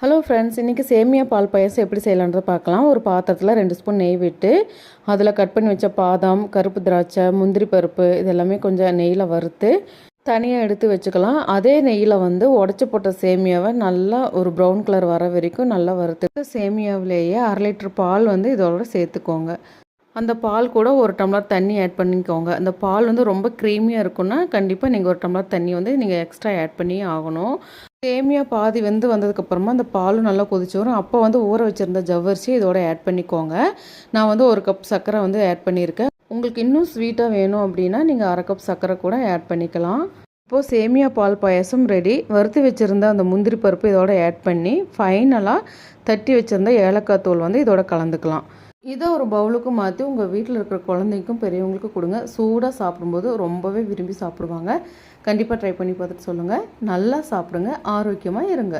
Hello friends, இன்றைக்கி சேமியா பால் பாயாசம் எப்படி செய்யலான்றதை பார்க்கலாம். ஒரு பாத்திரத்தில் 2 ஸ்பூன் நெய் விட்டு அதில் கட் பண்ணி வச்ச பாதாம், கருப்பு திராட்சை, முந்திரி பருப்பு இதெல்லாமே கொஞ்சம் நெய்யில் வறுத்து தனியாக எடுத்து வச்சுக்கலாம். அதே நெய்யில் உடச்சி போட்ட சேமியாவை நல்லா ஒரு ப்ரௌன் கலர் வர வரைக்கும் நல்லா வறுத்துட்டு சேமியாவிலேயே 1/2 லிட்டர் பால் இதோட சேர்த்துக்கோங்க. அந்த பால் கூட 1 டம்ளர் தண்ணி ஆட் பண்ணிக்கோங்க. அந்த பால் ரொம்ப க்ரீமியாக இருக்குன்னா கண்டிப்பாக நீங்கள் 1 டம்ளர் தண்ணி நீங்கள் எக்ஸ்ட்ரா ஆட் பண்ணி ஆகணும். சேமியா பாதி வந்ததுக்கப்புறமா அந்த பாலும் நல்லா கொதிச்சு வரும். அப்போ ஊற வச்சுருந்த ஜவ்வரிசி இதோட ஆட் பண்ணிக்கோங்க. நான் 1 கப் சர்க்கரை ஆட் பண்ணியிருக்கேன். உங்களுக்கு இன்னும் ஸ்வீட்டாக வேணும் அப்படின்னா நீங்கள் 1/2 கப் சர்க்கரை கூட ஆட் பண்ணிக்கலாம். இப்போது சேமியா பால் பாயாசம் ரெடி. வறுத்து வச்சுருந்த அந்த முந்திரி பருப்பு இதோட ஆட் பண்ணி ஃபைனலாக தட்டி வச்சுருந்த ஏலக்காய் தூள் இதோட கலந்துக்கலாம். இதை ஒரு பவுலுக்கு மாற்றி உங்கள் வீட்டில் இருக்கிற குழந்தைக்கும் பெரியவங்களுக்கும் கொடுங்க. சூடாக சாப்பிடும்போது ரொம்பவே விரும்பி சாப்பிடுவாங்க. கண்டிப்பாக ட்ரை பண்ணி பார்த்துட்டு சொல்லுங்கள். நல்லா சாப்பிடுங்க, ஆரோக்கியமாக இருங்க.